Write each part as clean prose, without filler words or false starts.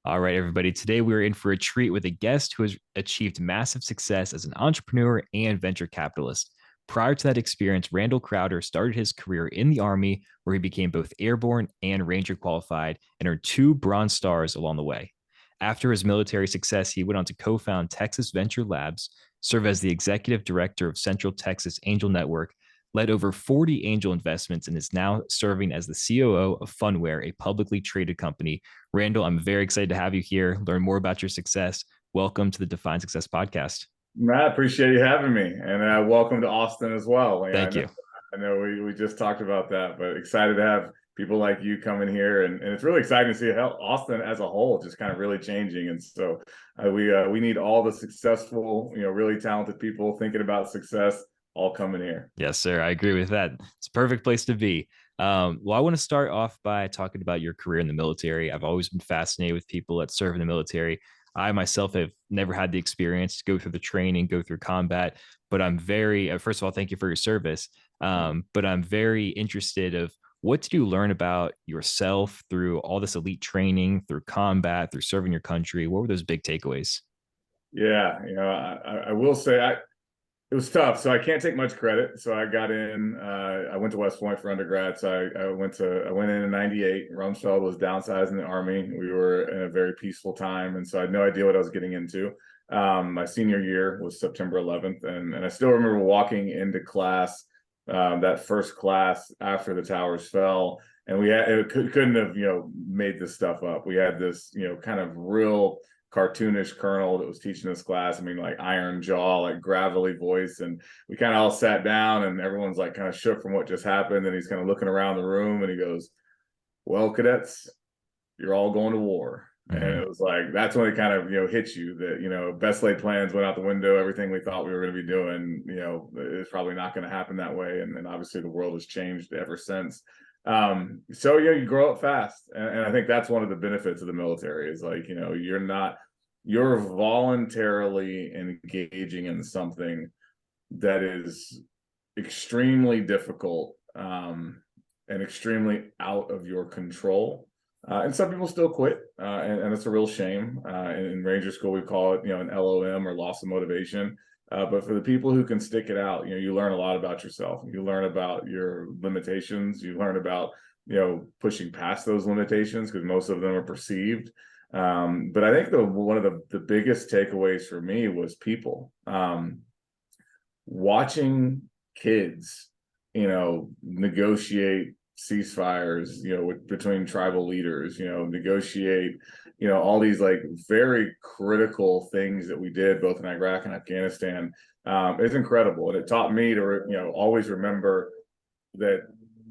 All right, everybody. Today we're in for a treat with a guest who has achieved massive success as an entrepreneur and venture capitalist. Prior to that experience, Randall Crowder started his career in the Army, where he became both airborne and Ranger qualified and earned 2 Bronze Stars along the way. After his military success, he went on to co found Texas Venture Labs, serve as the executive director of Central Texas Angel Network, led over 40 angel investments, and is now serving as the COO of Phunware, a publicly traded company. Randall, I'm very excited to have you here, learn more about your success. Welcome to the Define Success podcast. Matt, appreciate you having me, and welcome to Austin as well. Thank you. I know we just talked about that, but excited to have people like you coming here, and it's really exciting to see how Austin as a whole just kind of really changing. And so we need all the successful, really talented people thinking about success all coming here. Yes, sir. I agree with that. It's a perfect place to be. Well, I want to start off by talking about your career in the military. I've always been fascinated with people that serve in the military. I myself have never had the experience to go through the training, go through combat, but I'm very, first of all, thank you for your service. But I'm very interested of what did you learn about yourself through all this elite training, through combat, through serving your country? What were those big takeaways? Yeah, I will say it was tough, so I can't take much credit. So I got in. I went to West Point for undergrad. So I went in '98. Rumsfeld was downsizing the Army. We were in a very peaceful time, and so I had no idea what I was getting into. My senior year was September 11th, and I still remember walking into class, that first class after the towers fell, and couldn't have made this stuff up. We had this kind of real cartoonish colonel that was teaching this class. I mean, like iron jaw, like gravelly voice. And we kind of all sat down and everyone's like kind of shook from what just happened. And he's kind of looking around the room and he goes, "Well, cadets, you're all going to war." Mm-hmm. And it was like, that's when it kind of, hits you that, best laid plans went out the window. Everything we thought we were going to be doing, it's probably not going to happen that way. And obviously the world has changed ever since. So you grow up fast, and I think that's one of the benefits of the military is like you're voluntarily engaging in something that is extremely difficult and extremely out of your control, and some people still quit, and it's a real shame. In Ranger School we call it an LOM, or loss of motivation. But for the people who can stick it out, you learn a lot about yourself. You learn about your limitations. You learn about, pushing past those limitations because most of them are perceived. But I think one of the biggest takeaways for me was people. Watching kids, negotiate ceasefires, between tribal leaders, negotiate all these like very critical things that we did both in Iraq and Afghanistan. It's incredible. And it taught me to, always remember that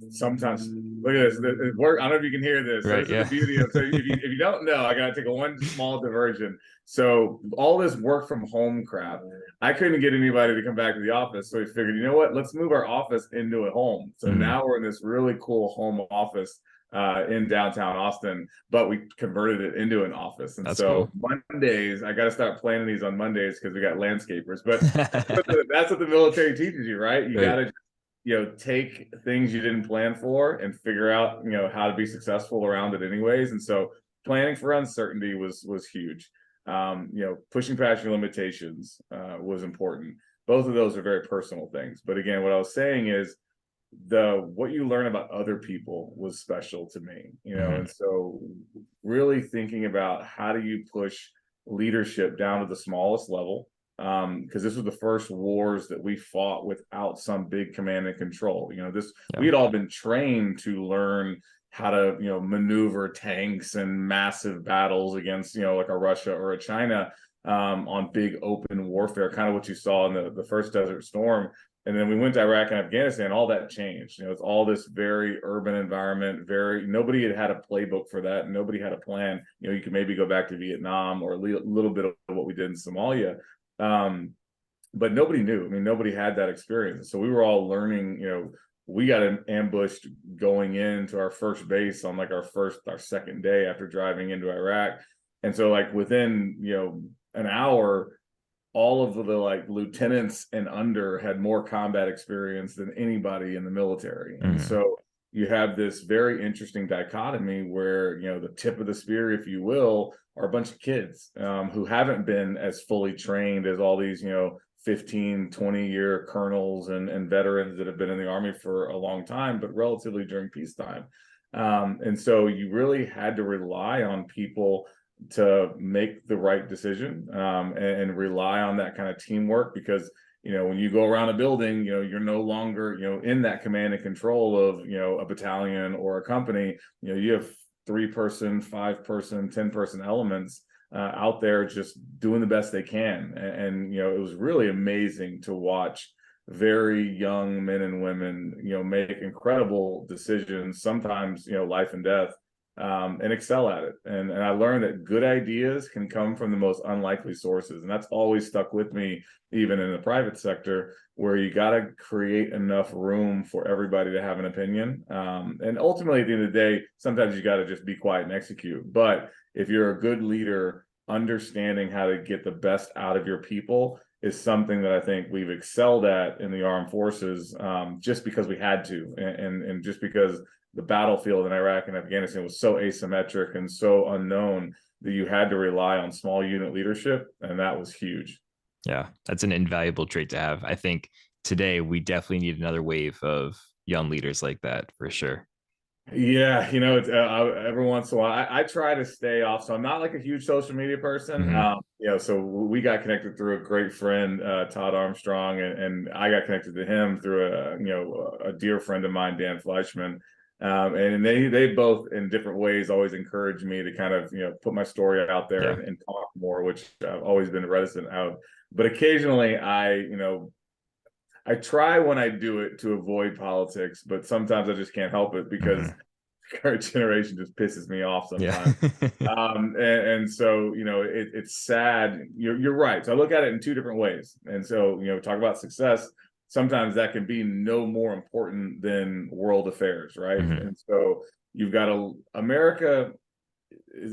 sometimes, look at this, it work. I don't know if you can hear this. Right, so this is the beauty of, so if you don't know, I got to take one small diversion. So all this work from home crap, I couldn't get anybody to come back to the office. So we figured, you know what, let's move our office into a home. So now we're in this really cool home office in downtown Austin, but we converted it into an office. And that's cool. Mondays, I got to start planning these on Mondays because we got landscapers. But that's what the military teaches you, right? You got to take things you didn't plan for and figure out how to be successful around it anyways. And so planning for uncertainty was huge. Pushing past your limitations was important. Both of those are very personal things, but again, what I was saying is what you learn about other people was special to me, and so really thinking about how do you push leadership down to the smallest level, because this was the first wars that we fought without some big command and control. We had all been trained to learn how to maneuver tanks and massive battles against like a Russia or a China, on big open warfare, kind of what you saw in the first Desert Storm. And then we went to Iraq and Afghanistan, all that changed. It's all this very urban environment, nobody had a playbook for that. Nobody had a plan. You could maybe go back to Vietnam or a little bit of what we did in Somalia. But nobody knew. I mean, nobody had that experience. So we were all learning, we got ambushed going into our first base on like our second day after driving into Iraq. And so like within, an hour, all of the like lieutenants and under had more combat experience than anybody in the military. And so you have this very interesting dichotomy where, you know, the tip of the spear, if you will, are a bunch of kids who haven't been as fully trained as all these, you know, 15, 20-year colonels and veterans that have been in the Army for a long time, but relatively during peacetime. And so you really had to rely on people to make the right decision, and rely on that kind of teamwork, because, you know, when you go around a building, you know, you're no longer, you know, in that command and control of, you know, a battalion or a company. You know, you have 3-person, 5-person, 10-person elements out there just doing the best they can. And, you know, it was really amazing to watch very young men and women, you know, make incredible decisions, sometimes, you know, life and death, and excel at it. And I learned that good ideas can come from the most unlikely sources. And that's always stuck with me, even in the private sector, where you got to create enough room for everybody to have an opinion. And ultimately, at the end of the day, sometimes you got to just be quiet and execute. But if you're a good leader, understanding how to get the best out of your people is something that I think we've excelled at in the armed forces, just because we had to, and just because the battlefield in Iraq and Afghanistan was so asymmetric and so unknown that you had to rely on small unit leadership, and that was huge. Yeah, that's an invaluable trait to have. I think today we definitely need another wave of young leaders like that for sure. Yeah, you know, it's every once in a while I try to stay off, so I'm not like a huge social media person. You know, so we got connected through a great friend, Todd Armstrong, and I got connected to him through a dear friend of mine, Dan Fleischman. And they both in different ways always encouraged me to kind of, you know, put my story out there, Yeah. and talk more, which I've always been reticent of. But occasionally I try when I do it to avoid politics, but sometimes I just can't help it, because the current generation just pisses me off Yeah. sometimes. And so, you know, it's sad. You're right. So I look at it in two different ways. And so, you know, talk about success. Sometimes that can be no more important than world affairs, right? And so you've got America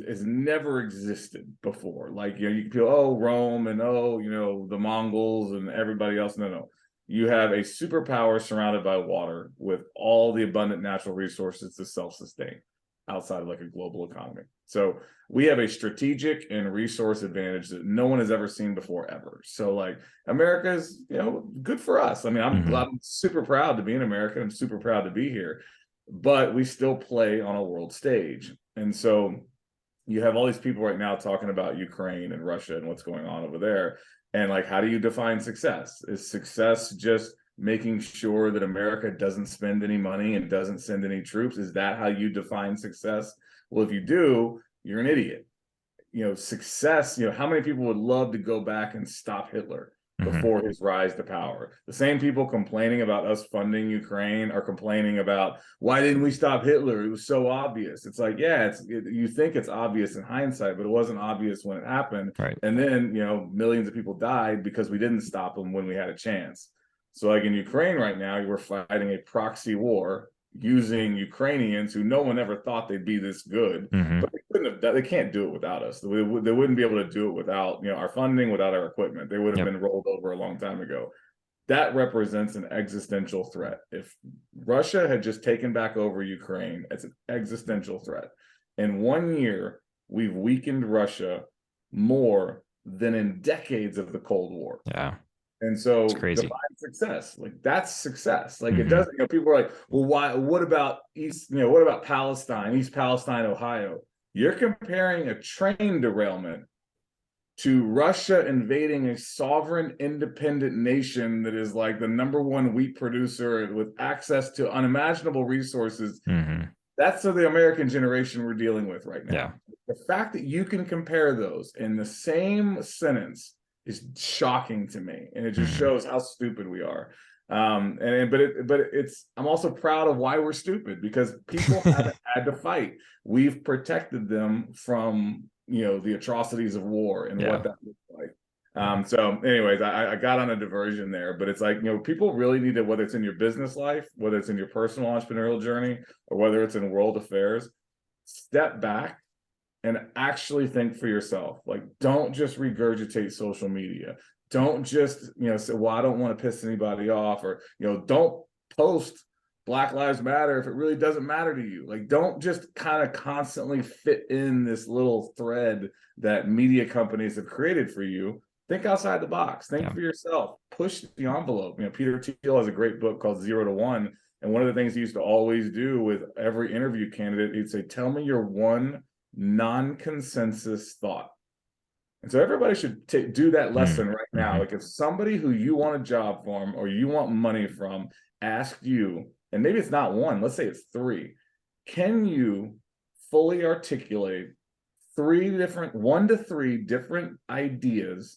has never existed before. Like, you know, you can feel, oh, Rome, and oh, you know, the Mongols and everybody else. No. You have a superpower surrounded by water with all the abundant natural resources to self-sustain outside of like a global economy. So we have a strategic and resource advantage that no one has ever seen before, ever. So like, America's, you know, good for us. I mean, I'm super proud to be in America. I'm super proud to be here, but we still play on a world stage. And so you have all these people right now talking about Ukraine and Russia and what's going on over there. And like, how do you define success? Is success just making sure that America doesn't spend any money and doesn't send any troops? Is that how you define success? Well, if you do, you're an idiot. You know, success, you know, how many people would love to go back and stop Hitler before his rise to power? The same people complaining about us funding Ukraine are complaining about, why didn't we stop Hitler? It was so obvious. It's like, yeah, you think it's obvious in hindsight, but it wasn't obvious when it happened. Right. And then, you know, millions of people died because we didn't stop them when we had a chance. So like in Ukraine right now, we're fighting a proxy war using Ukrainians who no one ever thought they'd be this good, but they couldn't have. They can't do it without us. They wouldn't be able to do it without, you know, our funding, without our equipment. They would have been rolled over a long time ago. That represents an existential threat. If Russia had just taken back over Ukraine, it's an existential threat. In 1 year, we've weakened Russia more than in decades of the Cold War. Yeah. And so Crazy. define success. Like, that's success. Like, it doesn't, you know, people are like, well, why, what about what about Palestine, East Palestine, Ohio? You're comparing a train derailment to Russia invading a sovereign, independent nation that is like the #1 wheat producer with access to unimaginable resources. That's the American generation we're dealing with right now. Yeah. The fact that you can compare those in the same sentence is shocking to me, and it just shows how stupid we are. But I'm also proud of why we're stupid, because people haven't had to fight. We've protected them from, you know, the atrocities of war and what that looks like. So anyways, I got on a diversion there, but it's like, you know, people really need to, whether it's in your business life, whether it's in your personal entrepreneurial journey, or whether it's in world affairs, step back and actually think for yourself. Like, don't just regurgitate social media. Don't just, you know, say, well, I don't want to piss anybody off, or, you know, don't post Black Lives Matter if it really doesn't matter to you. Like, don't just kind of constantly fit in this little thread that media companies have created for you. Think outside the box. Think for yourself. Push the envelope. Peter Thiel has a great book called 0 to 1. And one of the things he used to always do with every interview candidate, he'd say, tell me your one non-consensus thought. And so everybody should do that lesson right now. Like, if somebody who you want a job from or you want money from asked you, and maybe it's not one, let's say it's 3, can you fully articulate 1 to 3 different ideas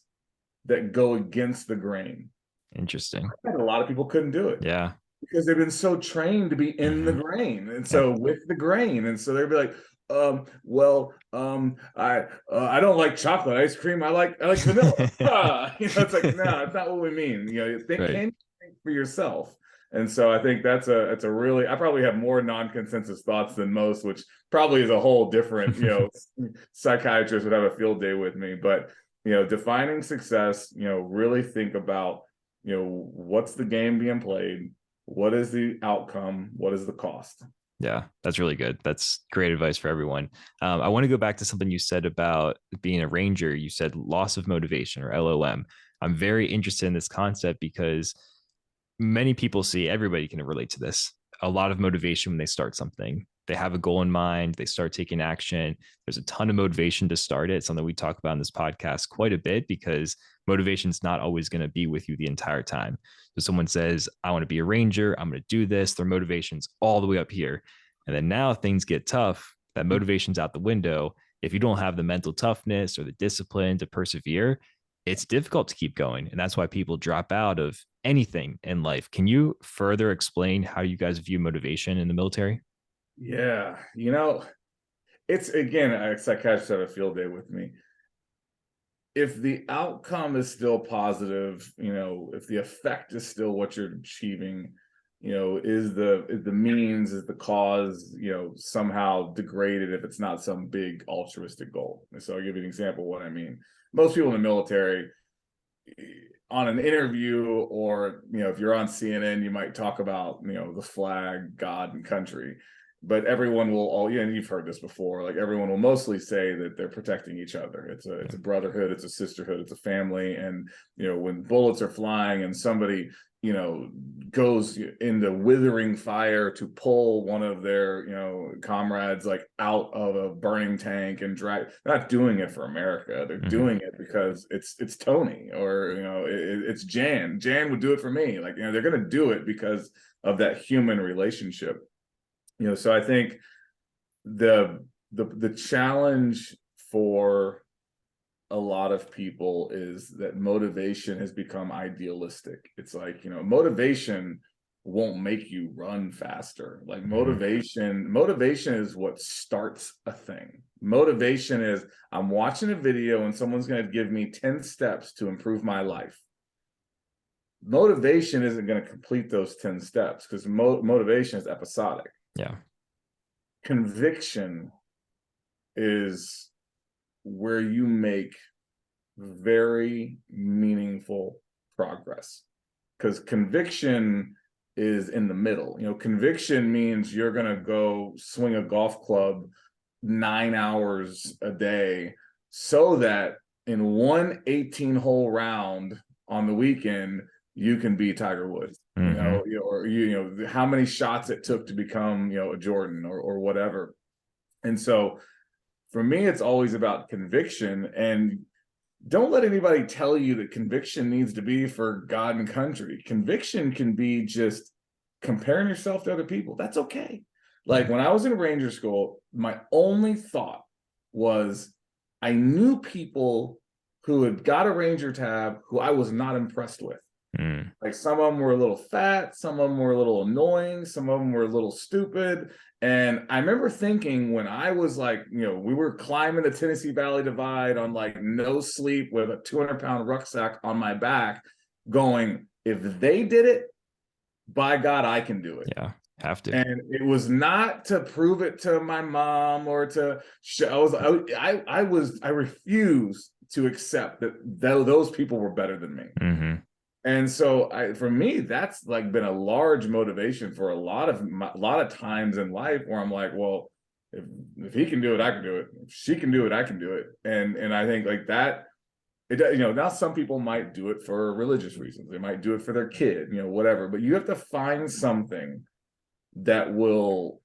that go against the grain? Interesting. A lot of people couldn't do it. Yeah. Because they've been so trained to be in the grain. And so with the grain, and so they'd be like, I don't like chocolate ice cream. I like vanilla. It's like, no, that's not what we mean. Can you think for yourself? And so I think that's a really, I probably have more non-consensus thoughts than most, which probably is a whole different, psychiatrist would have a field day with me. But, defining success, really think about, what's the game being played? What is the outcome? What is the cost? Yeah, that's really good. That's great advice for everyone. I want to go back to something you said about being a ranger. You said loss of motivation, or LOM. I'm very interested in this concept because many people see, everybody can relate to this, a lot of motivation when they start something. They have a goal in mind, they start taking action. There's a ton of motivation to start it. It's something we talk about in this podcast quite a bit, because motivation is not always going to be with you the entire time. So someone says, I want to be a ranger, I'm going to do this. Their motivation's all the way up here. And then now things get tough, that motivation's out the window. If you don't have the mental toughness or the discipline to persevere, it's difficult to keep going. And that's why people drop out of anything in life. Can you further explain how you guys view motivation in the military? Yeah. It's, again, a psychiatrist had a field day with me. If the outcome is still positive, if the effect is still what you're achieving, is the means, is the cause, somehow degraded if it's not some big altruistic goal. And so I'll give you an example of what I mean. Most people in the military, on an interview, or, if you're on CNN, you might talk about, the flag, God, and country. But everyone will and you've heard this before, like, everyone will mostly say that they're protecting each other. It's a brotherhood, it's a sisterhood, it's a family. And, when bullets are flying and somebody, goes into withering fire to pull one of their, comrades, like, out of a burning tank and drag, they're not doing it for America. They're doing it because it's Tony, or, it's Jan. Jan would do it for me. Like, they're going to do it because of that human relationship. So I think the challenge for a lot of people is that motivation has become idealistic. It's like, motivation won't make you run faster. Like, motivation is what starts a thing. Motivation is, I'm watching a video and someone's going to give me 10 steps to improve my life. Motivation isn't going to complete those 10 steps, because motivation is episodic. Yeah. Conviction is where you make very meaningful progress, because conviction is in the middle. Conviction means you're going to go swing a golf club 9 hours a day so that in one 18-hole round on the weekend, you can be Tiger Woods, or how many shots it took to become, a Jordan, or whatever. And so for me, it's always about conviction. And don't let anybody tell you that conviction needs to be for God and country. Conviction can be just comparing yourself to other people. That's okay. Like, when I was in Ranger School, my only thought was, I knew people who had got a Ranger tab who I was not impressed with. Like, some of them were a little fat, some of them were a little annoying, some of them were a little stupid. And I remember thinking, when I was like, we were climbing the Tennessee Valley Divide on, like, no sleep with a 200-pound rucksack on my back, going, if they did it, by God, I can do it. Yeah, have to. And it was not to prove it to my mom or to show. I refused to accept that those people were better than me. And so for me, that's like been a large motivation for a lot of times in life where I'm like, well, if he can do it, I can do it. If she can do it, I can do it. And I think like that, now some people might do it for religious reasons. They might do it for their kid, whatever. But you have to find something that will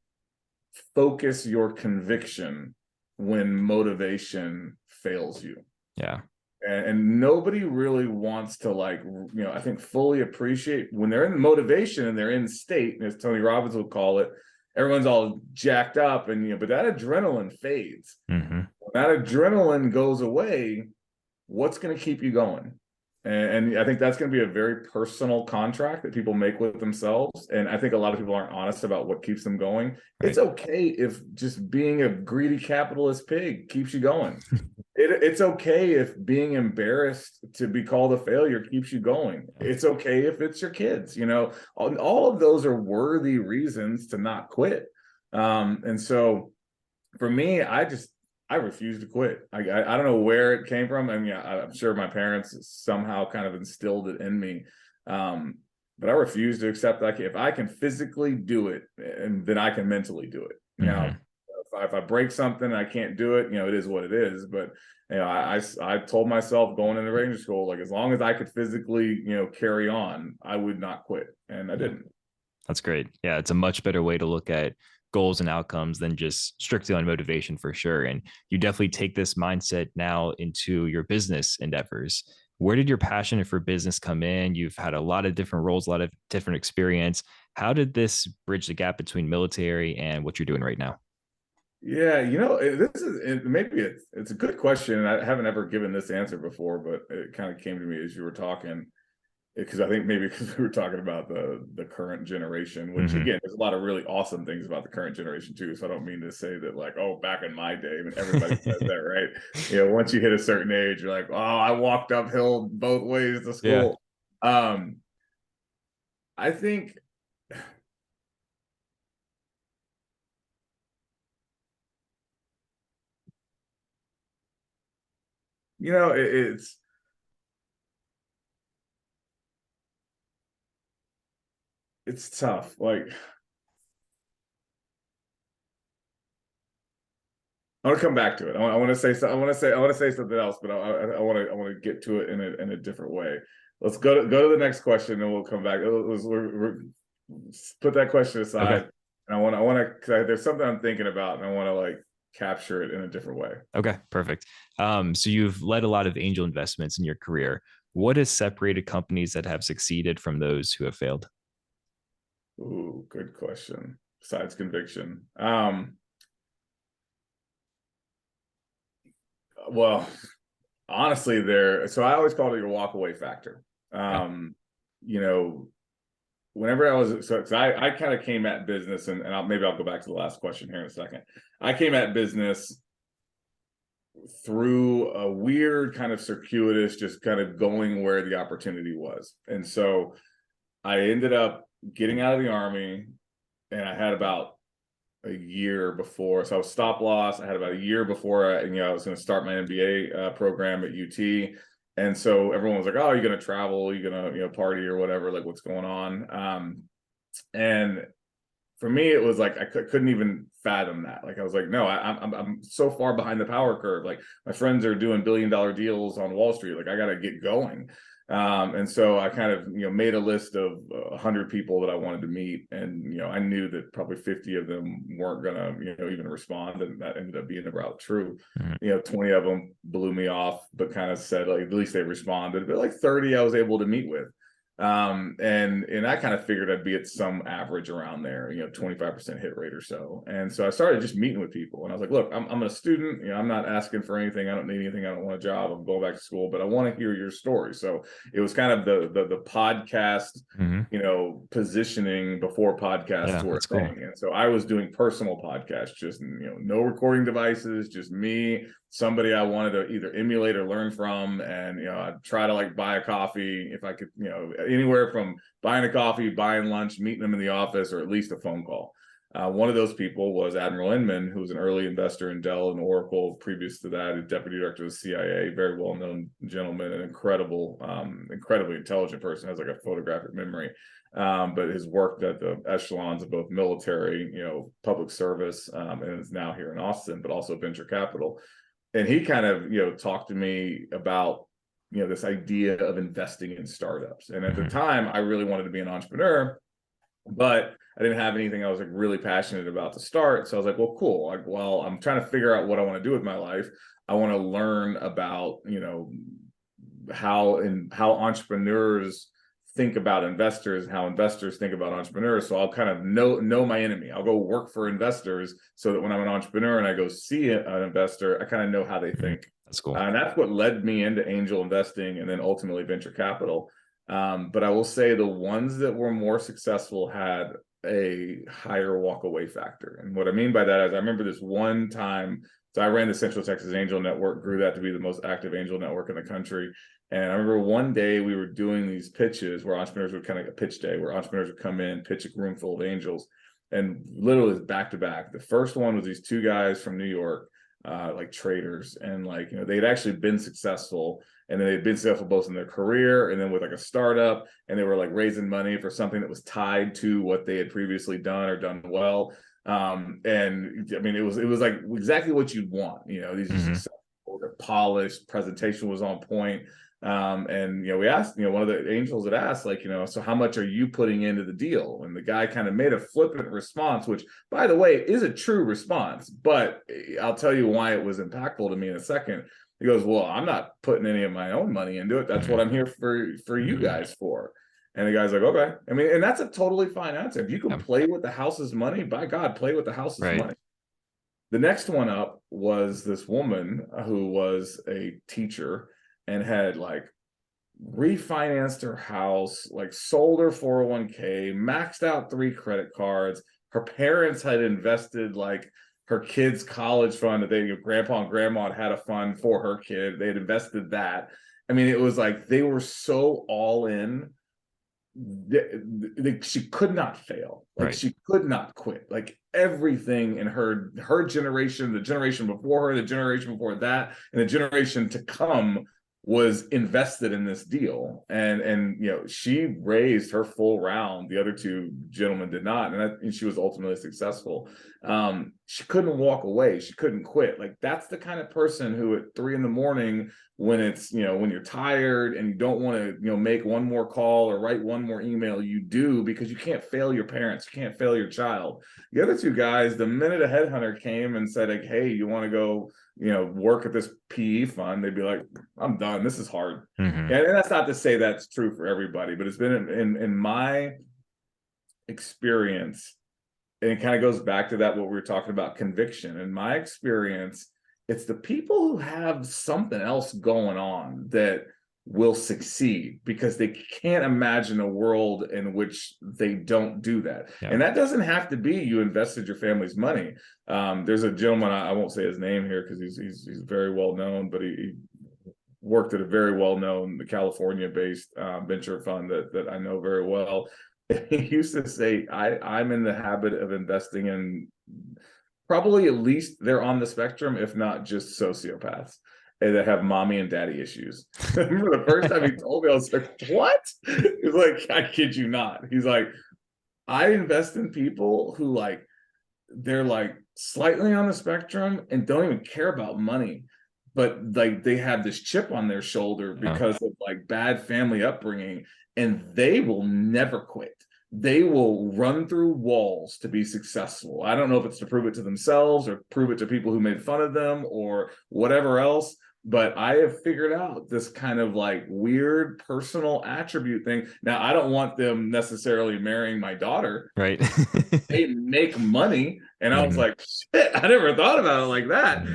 focus your conviction when motivation fails you. Yeah. And nobody really wants to I think fully appreciate when they're in motivation and they're in state, as Tony Robbins would call it, everyone's all jacked up but that adrenaline fades. Mm-hmm. When that adrenaline goes away, what's going to keep you going? And I think that's going to be a very personal contract that people make with themselves. And I think a lot of people aren't honest about what keeps them going. Right. It's okay if just being a greedy capitalist pig keeps you going. It's okay if being embarrassed to be called a failure keeps you going. It's okay if it's your kids, all of those are worthy reasons to not quit. And so for me, I refuse to quit. I don't know where it came from. I mean, I'm sure my parents somehow kind of instilled it in me. But I refuse to accept that if I can physically do it, and then I can mentally do it. Mm-hmm. If I break something, I can't do it. It is what it is. But I told myself going into Ranger School, like as long as I could physically, carry on, I would not quit, and I didn't. That's great. Yeah, it's a much better way to look at goals and outcomes than just strictly on motivation for sure. And you definitely take this mindset now into your business endeavors. Where did your passion for business come in? You've had a lot of different roles, a lot of different experience. How did this bridge the gap between military and what you're doing right now? Yeah, maybe it's a good question. I haven't ever given this answer before, but it kind of came to me as you were talking, because I think maybe because we were talking about the current generation, which again, there's a lot of really awesome things about the current generation too. So I don't mean to say that like, oh, back in my day, everybody says that, right? Once you hit a certain age, you're like, oh, I walked uphill both ways to school. Yeah. I think it's tough. Like, I want to come back to it. I want to say something else, but I want to get to it in a different way. Let's go to the next question, and we'll come back. We're put that question aside, okay. And I want to because there's something I'm thinking about, and I want to like capture it in a different way. Okay, perfect. So you've led a lot of angel investments in your career. What has separated companies that have succeeded from those who have failed? Ooh, good question. Besides conviction, well, honestly, so I always called it your walk away factor. Whenever I kind of came at business, and maybe I'll go back to the last question here in a second. I came at business through a weird kind of circuitous, just kind of going where the opportunity was. And so I ended up getting out of the Army, and I had about a year before. So I was stop loss. I had about a year before I was going to start my MBA program at UT. And so everyone was like, oh, you're going to travel, you're going to, party or whatever, like what's going on. And for me, it was like, I couldn't even fathom that. Like, I was like, no, I'm so far behind the power curve. Like my friends are doing billion-dollar deals on Wall Street. Like I got to get going. And so I kind of, made a list of 100 people that I wanted to meet. And, I knew that probably 50 of them weren't going to, even respond. And that ended up being about true. 20 of them blew me off, but kind of said, like, at least they responded. But like 30 I was able to meet with. And I kind of figured I'd be at some average around there, 25% hit rate or so. And so I started just meeting with people, and I was like, look, I'm a student, I'm not asking for anything. I don't need anything. I don't want a job. I'm going back to school, but I want to hear your story. So it was kind of the podcast, positioning before podcasts were a thing. Cool. And so I was doing personal podcasts, just, no recording devices, just me, somebody I wanted to either emulate or learn from. And, I'd try to like buy a coffee if I could, anywhere from buying a coffee, buying lunch, meeting them in the office, or at least a phone call. One of those people was Admiral Inman, who was an early investor in Dell and Oracle. Previous to that, a deputy director of the CIA, very well-known gentleman, an incredibly intelligent person, has like a photographic memory. But has worked at the echelons of both military, public service, and is now here in Austin, but also venture capital. And he kind of, talked to me about, this idea of investing in startups. And at the time, I really wanted to be an entrepreneur, but I didn't have anything I was like really passionate about to start. So I was like, well, cool. Well, I'm trying to figure out what I want to do with my life. I want to learn about, how entrepreneurs think about investors and how investors think about entrepreneurs. So I'll kind of know my enemy. I'll go work for investors so that when I'm an entrepreneur and I go see an investor, I kind of know how they think. That's cool. And that's what led me into angel investing and then ultimately venture capital. But I will say the ones that were more successful had a higher walk away factor. And what I mean by that is I remember this one time, so I ran the Central Texas Angel Network, grew that to be the most active angel network in the country. And I remember one day we were doing these pitches where entrepreneurs would kind of like a pitch day where entrepreneurs would come in, pitch a room full of angels, and literally back to back. The first one was these two guys from New York, like traders, and like, they'd actually been successful, and then they'd been successful both in their career and then with like a startup, and they were like raising money for something that was tied to what they had previously done or done well. And I mean, it was like exactly what you'd want. These are successful, they're polished, presentation was on point. And we asked, one of the angels had asked, like, so how much are you putting into the deal? And the guy kind of made a flippant response, which, by the way, is a true response, but I'll tell you why it was impactful to me in a second. He goes, well, I'm not putting any of my own money into it. That's what I'm here for you guys for. And the guy's like, okay. I mean, and that's a totally fine answer. If you can play with the house's money, by God, play with the house's money. The next one up was this woman who was a teacher and had like refinanced her house, like sold her 401k, maxed out 3 credit cards. Her parents had invested like her kid's college fund that grandpa and grandma had a fund for her kid. They had invested that. I mean, it was like they were so all in. She could not fail. Like she could not quit. Like everything in her generation, the generation before her, the generation before that, and the generation to come was invested in this deal. And she raised her full round. The other two gentlemen did not, and she was ultimately successful. She couldn't walk away. She couldn't quit. Like that's the kind of person who at 3 a.m, when it's when you're tired and you don't want to make one more call or write one more email, you do, because you can't fail your parents, you can't fail your child. The other two guys, the minute a headhunter came and said like, hey, you want to go work at this PE fund, they'd be like, I'm done, this is hard. And that's not to say that's true for everybody, but it's been in my experience, and it kind of goes back to that what we were talking about, conviction. In my experience, it's the people who have something else going on that will succeed because they can't imagine a world in which they don't do that. And that doesn't have to be you invested your family's money. There's a gentleman, I won't say his name here because he's very well known, but he worked at a very well known California-based venture fund that I know very well. He used to say, I'm in the habit of investing in probably at least they're on the spectrum, if not just sociopaths that have mommy and daddy issues. I remember the first time he told me, I was like, what? He's like, I kid you not. He's like, I invest in people who like, they're like slightly on the spectrum and don't even care about money, but like they have this chip on their shoulder because of like bad family upbringing, and they will never quit. They will run through walls to be successful. I don't know if it's to prove it to themselves or prove it to people who made fun of them or whatever else, but I have figured out this kind of like weird personal attribute thing. Now, I don't want them necessarily marrying my daughter. Right. They make money. And I was like, shit, I never thought about it like that.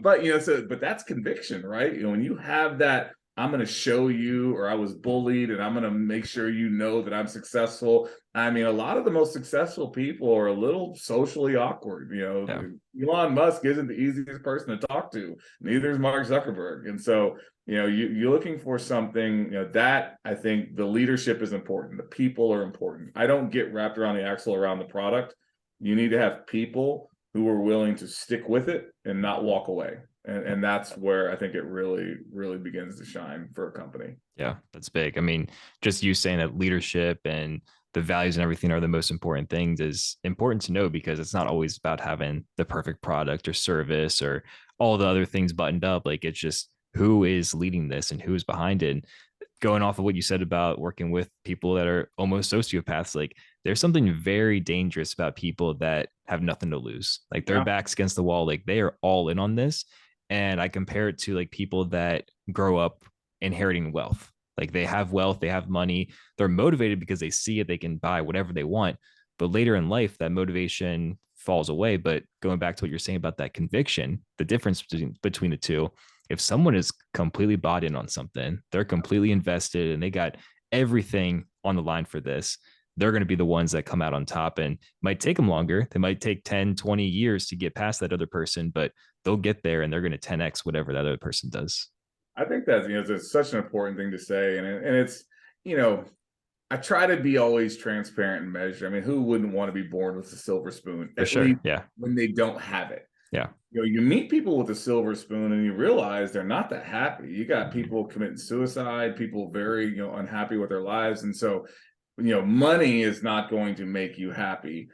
But that's conviction, right? When you have that, I'm going to show you, or I was bullied and I'm going to make sure you know that I'm successful. I mean, a lot of the most successful people are a little socially awkward. Elon Musk isn't the easiest person to talk to. Neither is Mark Zuckerberg. And so, you're looking for something, that I think the leadership is important. The people are important. I don't get wrapped around the axle around the product. You need to have people who are willing to stick with it and not walk away. And that's where I think it really, really begins to shine for a company. Yeah, that's big. I mean, just you saying that leadership and the values and everything are the most important things is important to know, because it's not always about having the perfect product or service or all the other things buttoned up. Like, it's just who is leading this and who's behind it. And going off of what you said about working with people that are almost sociopaths, like, there's something very dangerous about people that have nothing to lose. Like, their Yeah. backs against the wall, like they are all in on this. And I compare it to like people that grow up inheriting wealth. Like, they have wealth, they have money, they're motivated because they see it, they can buy whatever they want. But later in life, that motivation falls away. But going back to what you're saying about that conviction, the difference between the two, if someone is completely bought in on something, they're completely invested and they got everything on the line for this, they're going to be the ones that come out on top. And it might take them longer. They might take 10, 20 years to get past that other person, but they'll get there and they're going to 10x whatever that other person does. I think that's, it's such an important thing to say. And it's, you know, I try to be always transparent and measured. I mean, who wouldn't want to be born with a silver spoon, For at sure. least Yeah. when they don't have it? Yeah. You know, you meet people with a silver spoon and you realize they're not that happy. You got people committing suicide, people very, unhappy with their lives. And so, money is not going to make you happy.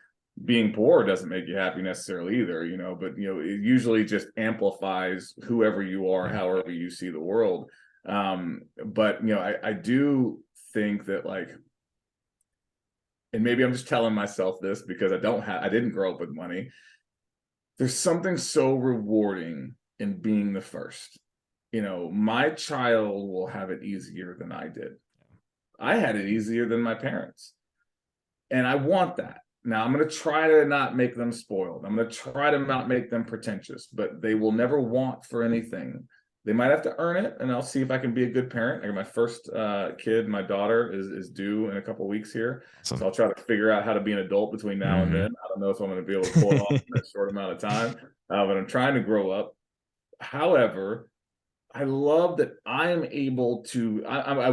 Being poor doesn't make you happy necessarily either, but it usually just amplifies whoever you are, however you see the world. But I do think that, like, and maybe I'm just telling myself this because I didn't grow up with money. There's something so rewarding in being the first. My child will have it easier than I did. I had it easier than my parents. And I want that. Now, I'm going to try to not make them spoiled. I'm going to try to not make them pretentious, but they will never want for anything. They might have to earn it, and I'll see if I can be a good parent. Like, my first kid, my daughter, is due in a couple of weeks here. Awesome. So I'll try to figure out how to be an adult between now and then. I don't know if I'm going to be able to pull it off in that short amount of time, but I'm trying to grow up. However, I love that I am able to. I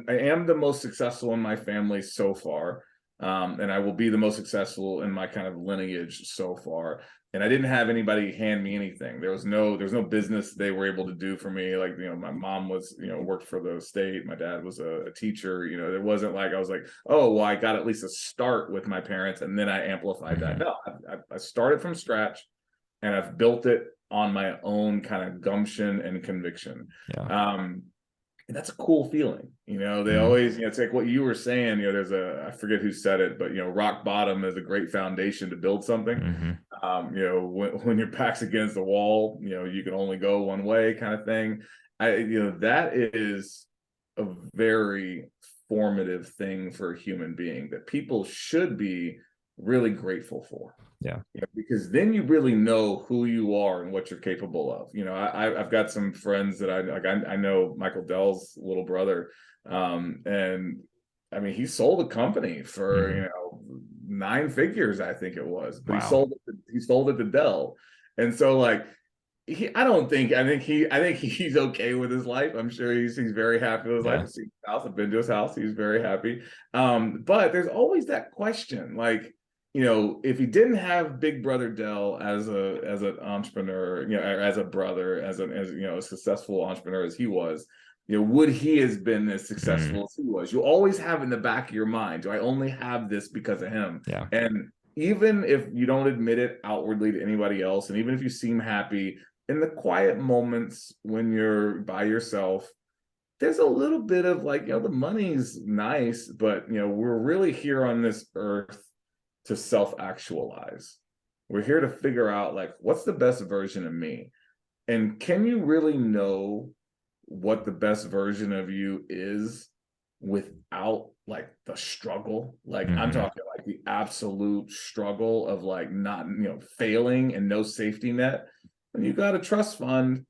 am the most successful in my family so far, and I will be the most successful in my kind of lineage so far. And I didn't have anybody hand me anything. There's no business they were able to do for me. Like, my mom was, worked for the state. My dad was a teacher. It wasn't like I was like, oh, well, I got at least a start with my parents, and then I amplified that. No, I started from scratch, and I've built it on my own kind of gumption and conviction. Yeah. And that's a cool feeling. They always, it's like what you were saying, there's I forget who said it, but, rock bottom is a great foundation to build something. When your back's against the wall, you can only go one way, kind of thing. That is a very formative thing for a human being that people should be really grateful for. Yeah. Because then you really know who you are and what you're capable of. I've got some friends that I know Michael Dell's little brother, and I mean, he sold a company for 9 figures, I think it was, but Wow. he sold it to Dell. And so, like, I think he's okay with his life. I'm sure he's very happy with his life. I've seen his house, I've been to his house, he's very happy. But there's always that question, like, if he didn't have Big Brother Dell as an entrepreneur, as a brother, as a successful entrepreneur as he was, would he have been as successful as he was? You always have in the back of your mind, do I only have this because of him? Yeah. And even if you don't admit it outwardly to anybody else, and even if you seem happy, in the quiet moments when you're by yourself, there's a little bit of like, the money's nice, but we're really here on this earth to self-actualize. We're here to figure out, like, what's the best version of me? And can you really know what the best version of you is without, like, the struggle? Like, I'm talking like the absolute struggle of, like, not, failing and no safety net. When you got a trust fund,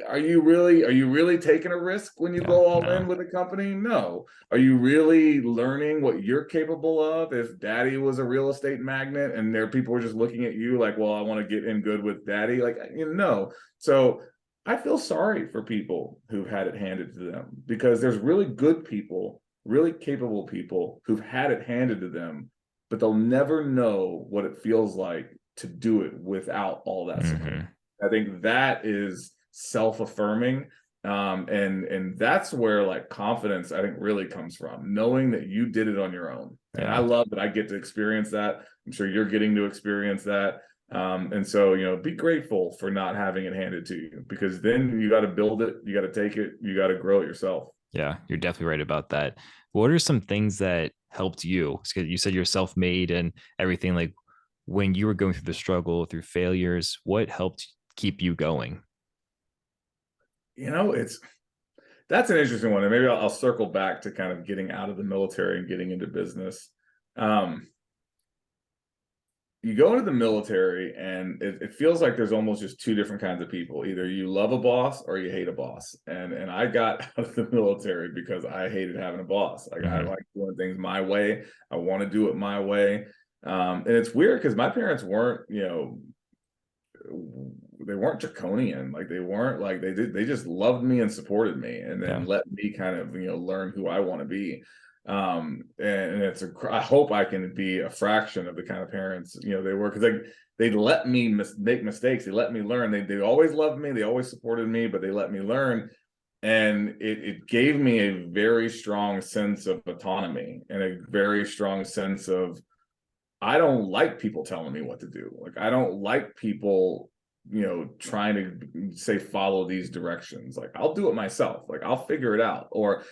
are you really taking a risk when you go all in with a company? No. Are you really learning what you're capable of? If daddy was a real estate magnate and there people were just looking at you like, well, I want to get in good with daddy, like, no. So I feel sorry for people who've had it handed to them, because there's really good people, really capable people who've had it handed to them but they'll never know what it feels like to do it without all that support. I think that is self-affirming. And that's where like confidence, I think, really comes from, knowing that you did it on your own. And I love that I get to experience that. I'm sure you're getting to experience that. And so, you know, be grateful for not having it handed to you, because then you got to build it, you got to take it, you got to grow it yourself. Yeah, you're definitely right about that. What are some things that helped you? Because you said you're self-made and everything. Like when you were going through the struggle, through failures, what helped keep you going? You know, that's an interesting one. And maybe I'll circle back to kind of getting out of the military and getting into business. You go into the military and it feels like there's almost just two different kinds of people. Either you love a boss or you hate a boss. And I got out of the military because I hated having a boss. Like I like doing things my way. I want to do it my way. And it's weird because my parents weren't, you know, they weren't draconian. Like they weren't like they just loved me and supported me, and then let me kind of, you know, learn who I want to be. And I hope I can be a fraction of the kind of parents, you know, they were, because they let me make mistakes. They let me learn. They always loved me. They always supported me, but they let me learn. And it gave me a very strong sense of autonomy and a very strong sense of, I don't like people telling me what to do. Like, I don't like people, you know, trying to say, follow these directions. Like, I'll do it myself. Like, I'll figure it out.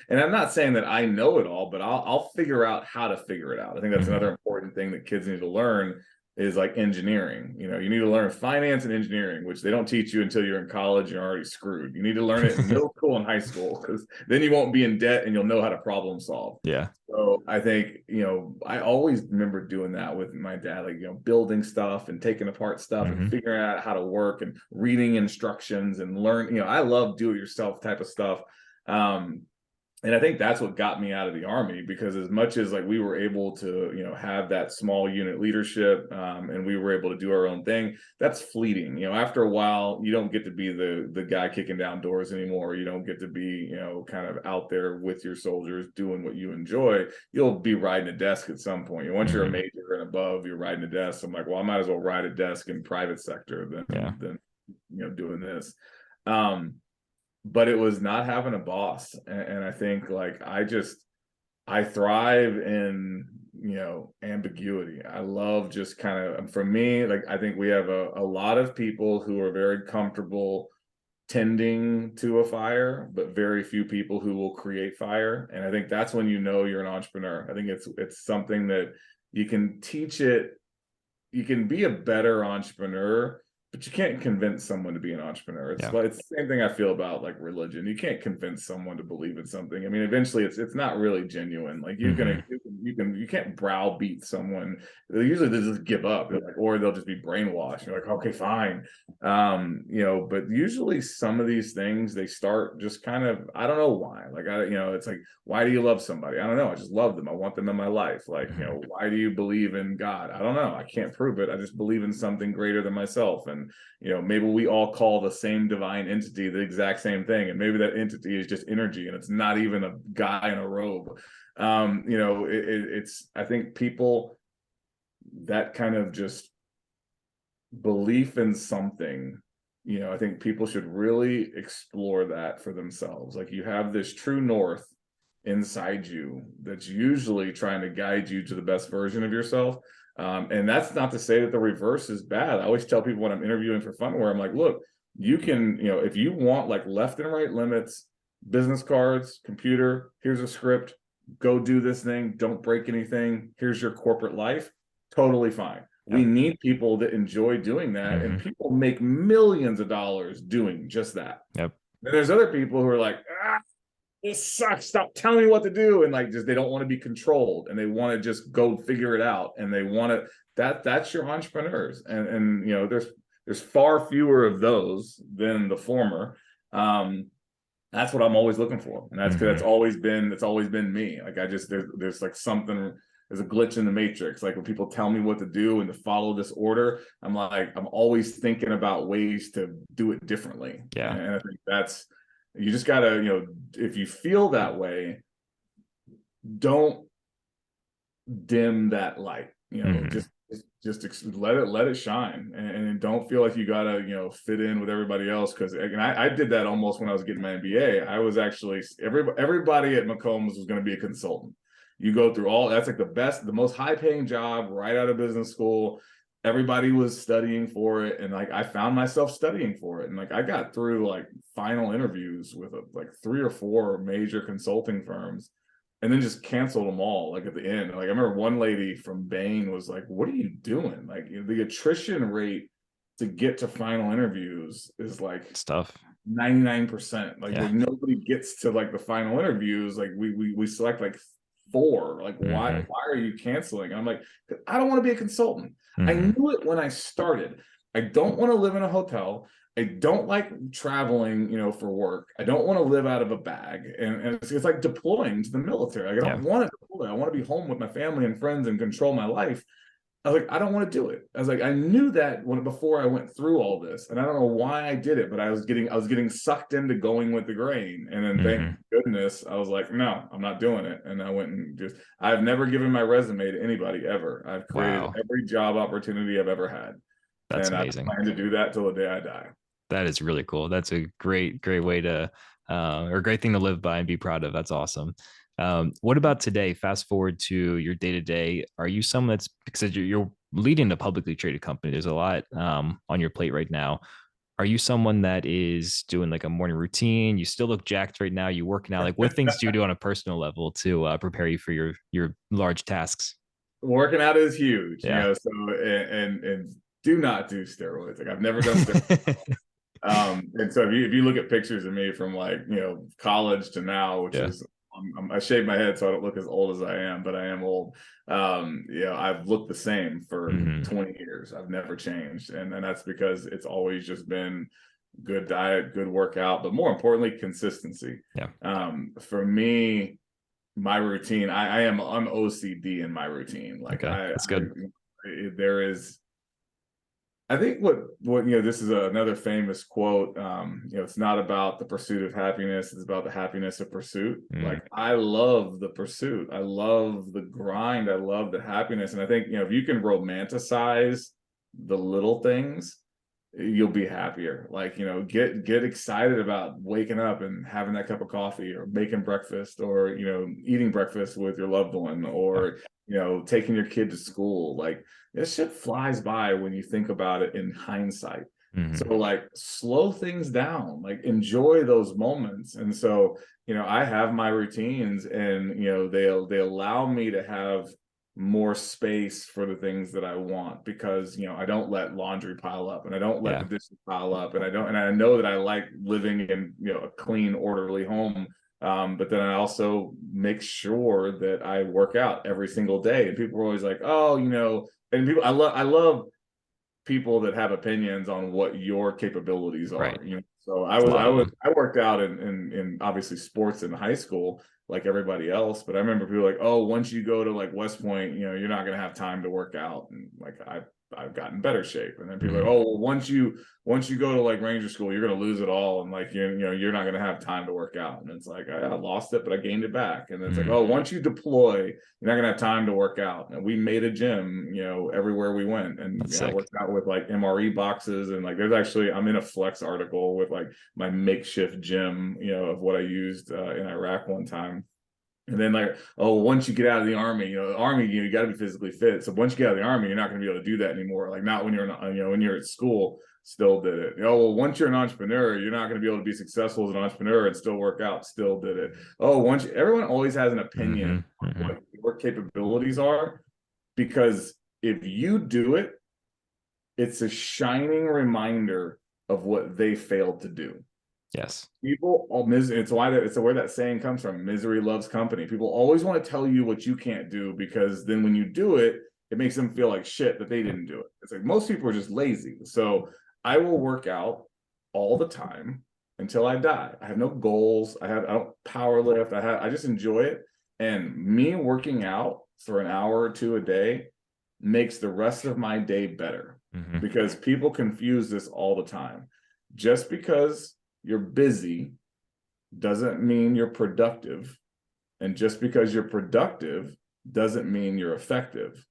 And I'm not saying that I know it all, but I'll figure out how to figure it out. I think that's another important thing that kids need to learn, is like engineering. You know, you need to learn finance and engineering, which they don't teach you until you're in college. You're already screwed. You need to learn it in middle school and high school, because then you won't be in debt and you'll know how to problem solve. Yeah. So I think, you know, I always remember doing that with my dad, like, you know, building stuff and taking apart stuff and figuring out how to work and reading instructions and learn, you know, I love do-it-yourself type of stuff. And I think that's what got me out of the Army, because as much as like we were able to, you know, have that small unit leadership, and we were able to do our own thing, that's fleeting. You know, after a while, you don't get to be the guy kicking down doors anymore. You don't get to be, you know, kind of out there with your soldiers doing what you enjoy. You'll be riding a desk at some point. Once you're a major and above, you're riding a desk. I'm like, well, I might as well ride a desk in private sector than you know, doing this. But it was not having a boss. And I think like I thrive in, you know, ambiguity. I love just kind of, for me, like I think we have a lot of people who are very comfortable tending to a fire, but very few people who will create fire. And I think that's when you know you're an entrepreneur. I think it's something that you can teach it. You can be a better entrepreneur, but you can't convince someone to be an entrepreneur. It's like, it's the same thing I feel about like religion. You can't convince someone to believe in something. I mean, eventually it's not really genuine. Like you can't browbeat someone. Usually they just give up, like, or they'll just be brainwashed. You're like, okay, fine. You know, but usually some of these things, they start just kind of, I don't know why. Like, you know, it's like, why do you love somebody? I don't know. I just love them. I want them in my life. Like, you know, why do you believe in God? I don't know. I can't prove it. I just believe in something greater than myself. And, you know, maybe we all call the same divine entity the exact same thing. And maybe that entity is just energy and it's not even a guy in a robe. You know, it's, I think people, that kind of just belief in something, you know, I think people should really explore that for themselves. Like, you have this true north inside you that's usually trying to guide you to the best version of yourself. And that's not to say that the reverse is bad. I always tell people when I'm interviewing for Phunware, I'm like, look, you can, you know, if you want like left and right limits, business cards, computer, here's a script, go do this thing, don't break anything, here's your corporate life, totally fine. We need people that enjoy doing that, and people make millions of dollars doing just that. And there's other people who are like, this sucks, stop telling me what to do, and like, just, they don't want to be controlled, and they want to just go figure it out, and they want to, that's your entrepreneurs. And you know, there's far fewer of those than the former. That's what I'm always looking for, and that's always been me. Like, I just, there's like something, there's a glitch in the matrix. Like, when people tell me what to do and to follow this order, I'm like, I'm always thinking about ways to do it differently. And I think that's, you just gotta, you know, if you feel that way, don't dim that light. let it shine, and don't feel like you gotta, fit in with everybody else. Because I did that almost when I was getting my MBA. I was actually everybody at Macombs was going to be a consultant. You go through that's like the most high paying job right out of business school. Everybody was studying for it, and like I found myself studying for it, and like I got through like final interviews with like 3 or 4 major consulting firms, and then just canceled them all like at the end. Like I remember one lady from Bain was like, "What are you doing? Like the attrition rate to get to final interviews is like Stuff. 99%. Like nobody gets to like the final interviews. Like we select like 4. Like why are you canceling?" And I'm like, I don't want to be a consultant. I knew it when I started. I don't want to live in a hotel. I don't like traveling, for work. I don't want to live out of a bag. And it's like deploying to the military. Like, I don't want to deploy. I want to be home with my family and friends and control my life. I was like, I don't want to do it. I was like, I knew that before I went through all this, and I don't know why I did it, but I was getting sucked into going with the grain. And then thank goodness I was like, no, I'm not doing it. And I went and I've never given my resume to anybody ever. I've created every job opportunity I've ever had. That's and amazing. I plan to do that till the day I die. That is really cool. That's a great way to, or a great thing to live by and be proud of. That's awesome. What about today? Fast forward to your day to day. Are you someone that's, because you're leading a publicly traded company? There's a lot on your plate right now. Are you someone that is doing like a morning routine? You still look jacked right now. You working out? Like, what things do you do on a personal level to prepare you for your large tasks? Working out is huge, Yeah. So and do not do steroids. Like I've never done steroids. And so if you look at pictures of me from like, college to now, which is I shaved my head so I don't look as old as I am, but I am old. I've looked the same for 20 years. I've never changed. And that's because it's always just been good diet, good workout, but more importantly, consistency. Yeah. For me, my routine, I'm OCD in my routine. Like that's good. there is, I think what this is another famous quote. It's not about the pursuit of happiness; it's about the happiness of pursuit. Like I love the pursuit, I love the grind, I love the happiness, and I think if you can romanticize the little things, you'll be happier. Like get excited about waking up and having that cup of coffee, or making breakfast, or eating breakfast with your loved one, or taking your kid to school. Like this shit flies by when you think about it in hindsight. So like slow things down, like enjoy those moments. And so I have my routines, and they allow me to have more space for the things that I want, because I don't let laundry pile up, and I don't let the dishes pile up, and I know that I like living in a clean, orderly home. But then I also make sure that I work out every single day. And people are always like, oh, and people, I love people that have opinions on what your capabilities are. Right. So I worked out in obviously sports in high school, like everybody else. But I remember people like, oh, once you go to like West Point, you're not going to have time to work out. And like, I've gotten better shape. And then people are like, oh, well, once you go to like Ranger School, you're going to lose it all. And like, you're not going to have time to work out. And it's like, I lost it, but I gained it back. And it's like, oh, once you deploy, you're not going to have time to work out. And we made a gym, everywhere we went. And I worked out with like MRE boxes. And like, I'm in a Flex article with like my makeshift gym, of what I used in Iraq one time. And then like, oh, once you get out of the army, you got to be physically fit. So once you get out of the army, you're not going to be able to do that anymore. Like not when you're not, when you're at school, still did it. Oh, well, once you're an entrepreneur, you're not going to be able to be successful as an entrepreneur and still work out, still did it. Oh, everyone always has an opinion on what your capabilities are, because if you do it, it's a shining reminder of what they failed to do. Yes. People, it's where that saying comes from. Misery loves company. People always want to tell you what you can't do, because then when you do it, it makes them feel like shit that they didn't do it. It's like most people are just lazy. So I will work out all the time until I die. I have no goals. I don't power lift. I just enjoy it. And me working out for an hour or two a day makes the rest of my day better, because people confuse this all the time. Just because you're busy doesn't mean you're productive. And just because you're productive doesn't mean you're effective.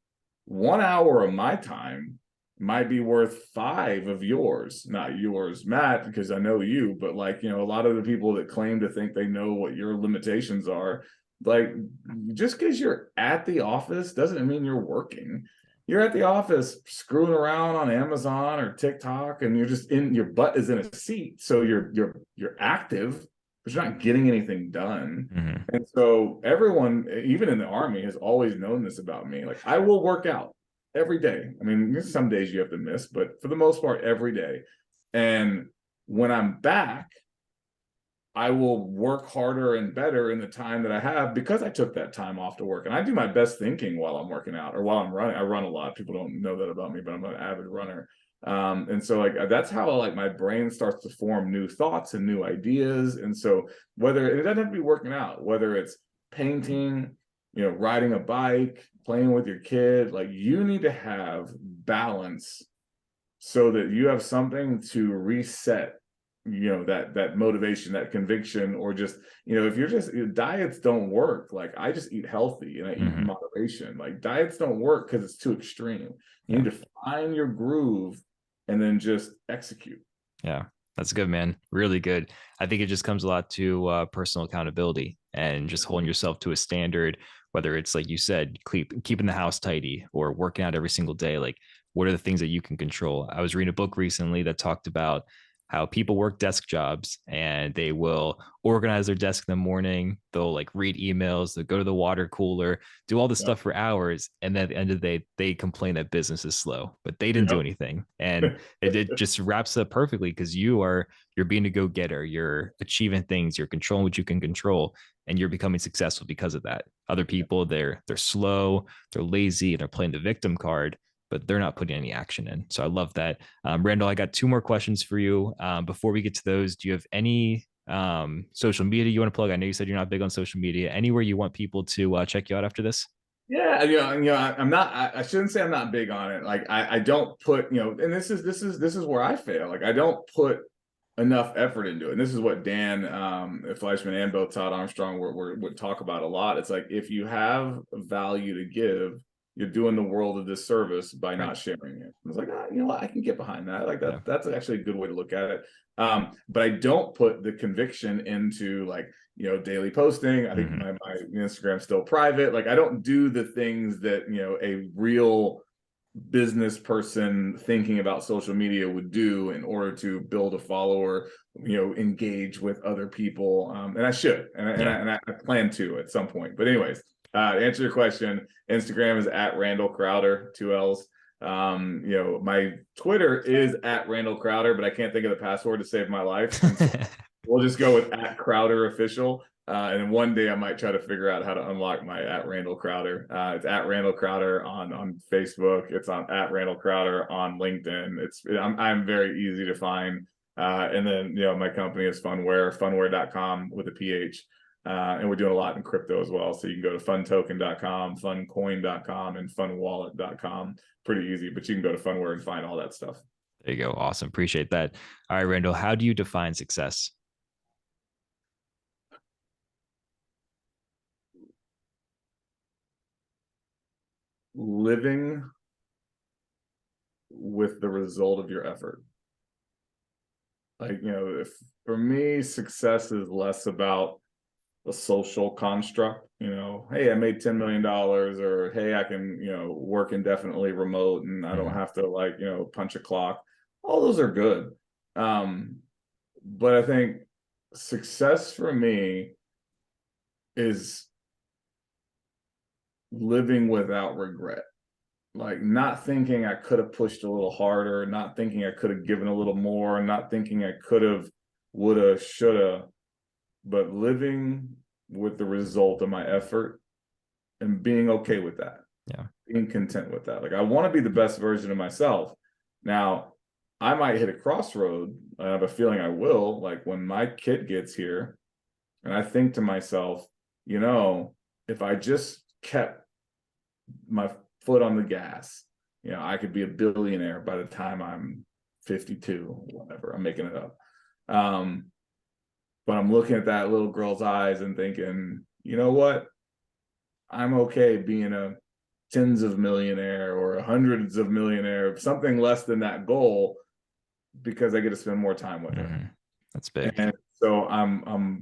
1 hour of my time might be worth 5 of yours. Not yours, Matt, because I know you, but like, a lot of the people that claim to think they know what your limitations are, like, just because you're at the office doesn't mean you're working. You're at the office screwing around on Amazon or TikTok, and you're just your butt is in a seat. So you're active, but you're not getting anything done. Mm-hmm. And so everyone, even in the Army, has always known this about me. Like, I will work out every day. I mean, there's some days you have to miss, but for the most part, every day. And when I'm back, I will work harder and better in the time that I have because I took that time off to work. And I do my best thinking while I'm working out or while I'm running. I run a lot. People don't know that about me, but I'm an avid runner. And so like that's how like my brain starts to form new thoughts and new ideas. And so whether it doesn't have to be working out, whether it's painting, riding a bike, playing with your kid, like you need to have balance so that you have something to reset that motivation, that conviction, or just if you're just diets don't work. Like I just eat healthy and I eat in moderation. Like diets don't work because it's too extreme. You need to find your groove and then just execute. Yeah, that's good, man. Really good. I think it just comes a lot to personal accountability and just holding yourself to a standard, whether it's like you said, keeping the house tidy or working out every single day. Like, what are the things that you can control? I was reading a book recently that talked about how people work desk jobs and they will organize their desk in the morning. They'll like read emails, they'll go to the water cooler, do all this stuff for hours. And then at the end of the day, they complain that business is slow, but they didn't do anything. And it just wraps up perfectly because you're being a go-getter, you're achieving things, you're controlling what you can control, and you're becoming successful because of that. Other people, they're slow, they're lazy, and they're playing the victim card, but they're not putting any action in. So I love that. Randall, I got 2 more questions for you. Before we get to those, do you have any social media you want to plug? I know you said you're not big on social media. Anywhere you want people to check you out after this? Yeah, I'm not. I shouldn't say I'm not big on it. Like I don't put, and this is where I fail. Like I don't put enough effort into it. And this is what Dan Fleischman and both Todd Armstrong would talk about a lot. It's like if you have value to give, you're doing the world a disservice by not sharing it. It's like, what, I can get behind that. Like that, Yeah. that's actually a good way to look at it. But I don't put the conviction into like, daily posting. I think my Instagram's still private. Like I don't do the things that, a real business person thinking about social media would do in order to build a follower, engage with other people. And I should, and I plan to at some point. But anyways, to answer your question, Instagram is at Randall Crowder, 2 L's. My Twitter is at Randall Crowder, but I can't think of the password to save my life. So we'll just go with at Crowder Official. And then one day I might try to figure out how to unlock my at Randall Crowder. It's at Randall Crowder on Facebook. It's on at Randall Crowder on LinkedIn. I'm very easy to find. And then my company is phunware.com with a PH. And we're doing a lot in crypto as well. So you can go to funtoken.com, funcoin.com, and funwallet.com. Pretty easy, but you can go to Phunware and find all that stuff. There you go. Awesome. Appreciate that. All right, Randall, how do you define success? Living with the result of your effort. Like, if for me, success is less about a social construct, hey, I made $10 million, or hey, I can, work indefinitely remote and I don't have to like, punch a clock. All those are good. But I think success for me is living without regret. Like not thinking I could have pushed a little harder, not thinking I could have given a little more, not thinking I could have, would have, should have, but living with the result of my effort and being okay with that. Yeah. Being content with that. Like I want to be the best version of myself. Now, I might hit a crossroad. I have a feeling I will. Like when my kid gets here, and I think to myself, if I just kept my foot on the gas, I could be a billionaire by the time I'm 52, whatever. I'm making it up. But I'm looking at that little girl's eyes and thinking, you know what? I'm okay being a tens of millionaire or hundreds of millionaire, something less than that goal, because I get to spend more time with her. That's big. And so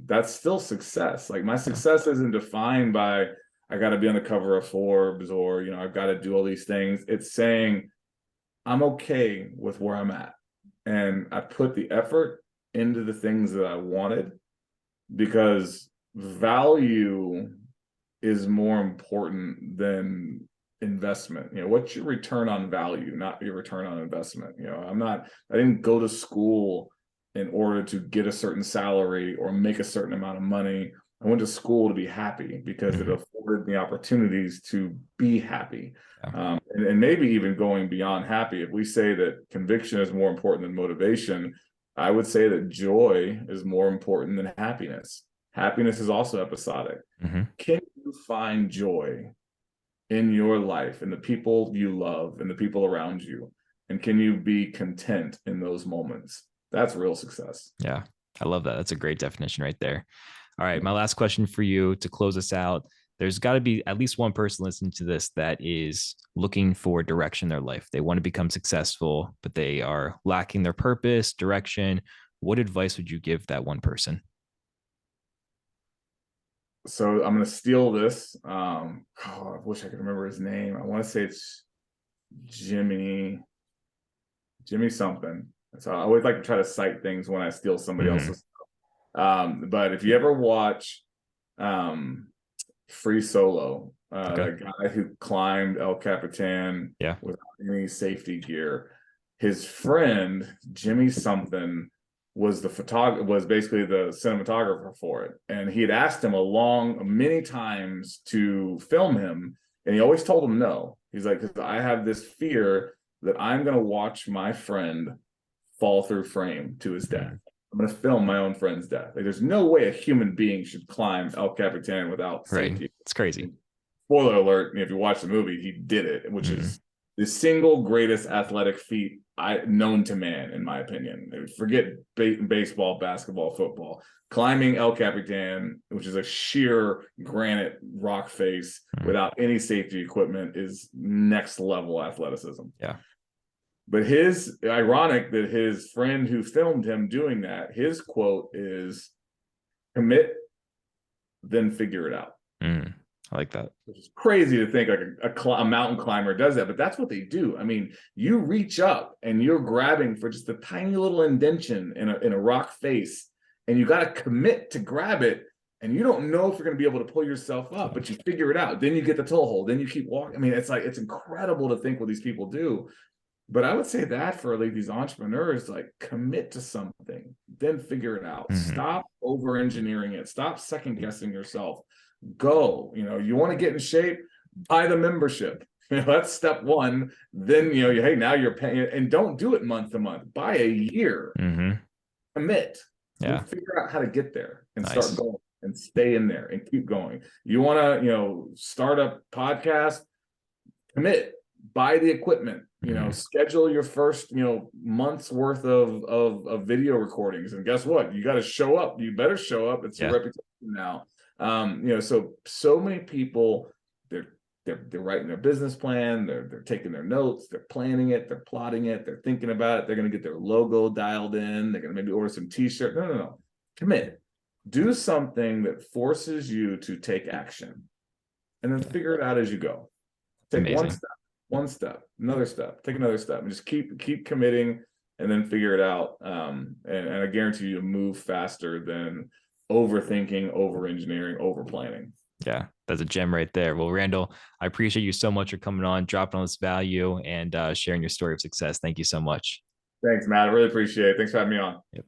that's still success. Like my success isn't defined by I got to be on the cover of Forbes, or I've got to do all these things. It's saying I'm okay with where I'm at, and I put the effort into the things that I wanted, because value is more important than investment. What's your return on value, not your return on investment? I didn't go to school in order to get a certain salary or make a certain amount of money. I went to school to be happy, because it afforded me opportunities to be happy. And maybe even going beyond happy, if we say that conviction is more important than motivation, I would say that joy is more important than happiness. Happiness is also episodic. Can you find joy in your life, in the people you love, and the people around you? And can you be content in those moments? That's real success. Yeah, I love that. That's a great definition right there. All right, my last question for you to close us out. There's got to be at least one person listening to this that is looking for direction in their life. They want to become successful, but they are lacking their purpose, direction. What advice would you give that one person? So I'm going to steal this. I wish I could remember his name. I want to say it's Jimmy something. So I always like to try to cite things when I steal somebody else's stuff. But if you ever watch Free Solo, that guy who climbed El Capitan without any safety gear, his friend Jimmy something was basically the cinematographer for it, and he had asked him many times to film him, and he always told him no. He's like, because I have this fear that I'm going to watch my friend fall through frame to his death. I'm going to film my own friend's death. Like, there's no way a human being should climb El Capitan without safety. It's crazy. Spoiler alert, if you watch the movie, he did it, which is the single greatest athletic feat known to man, in my opinion. Forget baseball, basketball, football. Climbing El Capitan, which is a sheer granite rock face without any safety equipment, is next level athleticism. Yeah. But ironic that his friend who filmed him doing that, his quote is, "Commit, then figure it out." I like that. Which is crazy to think like a mountain climber does that, but that's what they do. I mean, you reach up and you're grabbing for just a tiny little indention in a rock face, and you got to commit to grab it, and you don't know if you're going to be able to pull yourself up, but you figure it out. Then you get the toe hold, then you keep walking. I mean, it's incredible to think what these people do. But I would say that for like these entrepreneurs, like, commit to something, then figure it out. Stop over engineering it. Stop second guessing yourself. Go. You want to get in shape, buy the membership. That's step one. Then hey, now you're paying, and don't do it month to month. Buy a year. Commit. Figure out how to get there and start going and stay in there and keep going. You want to start a podcast, commit. Buy the equipment. Schedule your first month's worth of video recordings, and guess what? You got to show up. You better show up. It's your reputation now. So many people, they're writing their business plan, they're taking their notes, they're planning it, they're plotting it, they're thinking about it, they're going to get their logo dialed in, they're going to maybe order some t-shirt. No. Commit. Do something that forces you to take action, and then figure it out as you go. Take one step, another step, take another step, and just keep committing, and then figure it out. And I guarantee you move faster than overthinking, over engineering, over planning. Yeah, that's a gem right there. Well, Randall, I appreciate you so much for coming on, dropping all this value, and sharing your story of success. Thank you so much. Thanks, Matt. I really appreciate it. Thanks for having me on. Yep.